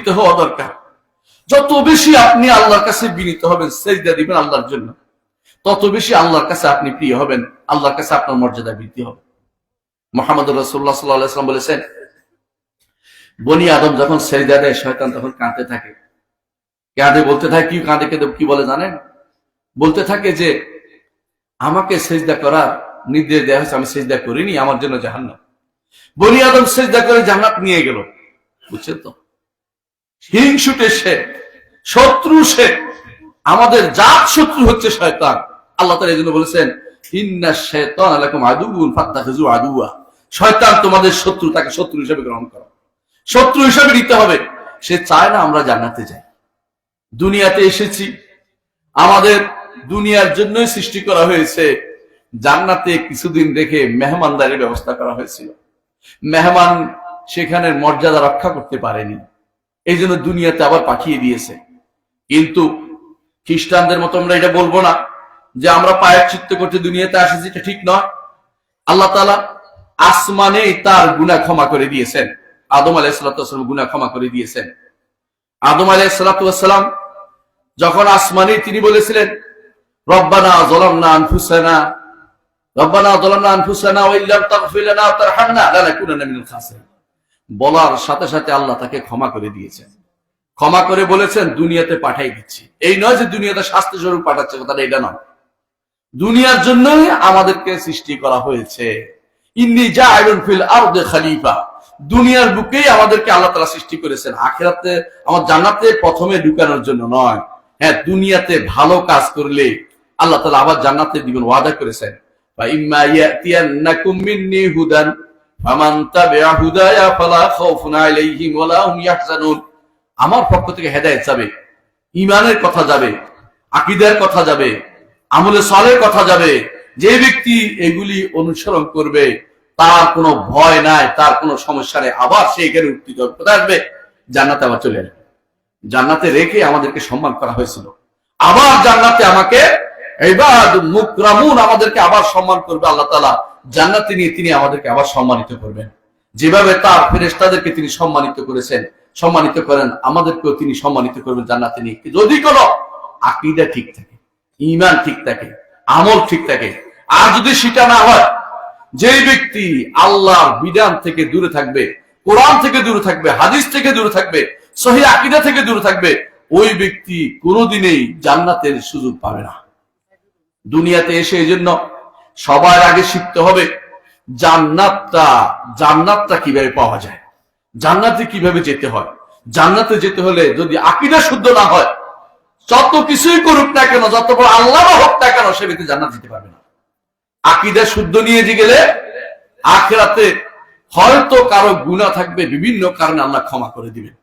বিনীত হওয়া দরকার। যত বেশি আপনি আল্লাহর কাছে বিনীত হবেন, সেজদা দিবেন আল্লাহর জন্য, তত বেশি আল্লাহর কাছে আপনি প্রিয় হবেন, আল্লাহর কাছে আপনার মর্যাদা বৃদ্ধি হবে। মুহাম্মদ রাসূলুল্লাহ সাল্লাল্লাহু আলাইহি ওয়াসাল্লাম বলেছেন, বনি আদম যখন সেজদা দেয় শয়তান তখন কাঁদতে থাকে। কাঁদে, বলতে থাকে, কি কাঁদে কেঁদে কি বলে জানেন? বলতে থাকে যে আমাকে সেজদা করার নির্দেশ দেওয়া হয়েছে, আমি সেজদা করিনি, আমার জন্য জাহান্নাম। বনি আদম সেজদা করে জান্নাত নিয়ে গেল। বুঝছেন তো? হিংসুটে সে, শত্রু সে, আমাদের জাত শত্রু হচ্ছে শয়তান। আল্লাহ তাআলা এজন্য বলেছেন, ইন্নাশ শাইতানা লাকুম আদুউন ফাত্তাখিযু আদুওয়া। শয়তান তোমাদের শত্রু, তাকে শত্রু হিসেবে গ্রহণ করো, শত্রু হিসেবে নিতে হবে। সে চায় না আমরা জান্নাতে যাই। দুনিয়াতে এসেছি, আমাদের দুনিয়ার জন্যই সৃষ্টি করা হয়েছে। জান্নাতে কিছুদিন রেখে মেহমানদারির ব্যবস্থা করা হয়েছিল। মেহমান সেখানের মর্যাদা রক্ষা করতে পারেনি, এই জন্য দুনিয়াতে আবার পাঠিয়ে দিয়েছে। কিন্তু খ্রিস্টানদের মতো আমরা এটা বলবো না যে আমরা পায়ের চিত্ত করতে দুনিয়াতে আসেছি, এটা ঠিক নয়। আল্লাহ তাআলা আসমানে তার গুনাহ ক্ষমা করে দিয়েছেন। আদম আলাইহিস সালাম গুনাহ ক্ষমা করে দিয়েছেন। আদম আলাইহিস সালাম যখন আসমানে তিনি বলেছিলেন, রব্বানা যালামনা আনফুসানা ওয়া ইল্লাম তাগফির লানা ওয়া তারহামনা লানাকুনান্না মিনাল খাসিরিন, বলার সাথে সাথে আল্লাহ তাকে ক্ষমা করে দিয়েছেন। ক্ষমা করে বলেছেন দুনিয়াতে পাঠাই দিচ্ছি। এই নয় যে দুনিয়াতে শাস্তি স্বরূপ পাঠাচ্ছে, কথাটা এটা নয়। দুনিয়ার জন্যই আমাদেরকে সৃষ্টি করা হয়েছে। ইন্নী জাইলুন ফিল আরদি খলিফা, দুনিয়ার বুকেই আমাদেরকে আল্লাহ তাআলা সৃষ্টি করেছেন। আখিরাতে আমার জান্নাতে প্রথমে ঢুকানোর জন্য নয়। হ্যাঁ, দুনিয়াতে ভালো কাজ করলে আল্লাহ তাআলা আবার জান্নাতে দিবেন, ওয়াদা করেছেন। ফা ইম্মা ইয়াতিয়ান্নাকুম মিন্নী হুদান ফামান তাবিআ হুদায়া ফালা খাউফুন আলাইহিম ওয়ালা হুম ইয়াহজানুন। আমার পক্ষ থেকে হেদায়েত যাবে, ঈমানের কথা যাবে, আকীদার কথা যাবে, আমলে সালের কথা যাবে। যে ব্যক্তি এগুলি অনুসরণ করবে তার কোনো ভয় নাই, তার কোনো সমস্যা নেই। আবার সে এখানে উত্তীত হবে, কোথায় আসবে? জান্নাতে আবার চলে আসবে। জান্নাতে রেখে আমাদেরকে সম্মান করা হয়েছিল, আবার জান্নাতে আমাকে ইবাদ মুকরামুন আমাদেরকে আবার সম্মান করবে। আল্লাহ তাআলা জান্নাতে নিয়ে তিনি আমাদেরকে আবার সম্মানিত করবেন। যেভাবে তার ফেরেশতাদেরকে তিনি সম্মানিত করেছেন, সম্মানিত করেন, আমাদেরকেও তিনি সম্মানিত করবেন জান্নাতে নিয়ে। যদি কোনো আকীদা ঠিক থাকে, ঈমান ঠিক থাকে, আমল ঠিক থাকে। আর যদি সেটা না হয়, যে ব্যক্তি আল্লাহর বিধান থেকে দূরে থাকবে, কোরআন থেকে দূরে থাকবে, হাদিস থেকে দূরে থাকবে, সহিহ আকীদা থেকে দূরে থাকবে, ওই ব্যক্তি কোনোদিনই জান্নাতের সুযোগ পাবে না। দুনিয়াতে এসে এই জন্য সবার আগে শিখতে হবে জান্নাতটা কিভাবে পাওয়া যায়, জান্নাতে কিভাবে যেতে হয়। জান্নাতে যেতে হলে যদি আকীদা শুদ্ধ না হয়, যত কিছুই করুক না কেন, যত বড় আল্লাহ হোক না কেন, সে ব্যক্তি জান্নাত যেতে পারবে না। আকীদা শুদ্ধ নিয়ে গেলে আখিরাতে হয়তো কারো গুনাহ থাকবে, বিভিন্ন কারণে আল্লাহ ক্ষমা করে দিবেন।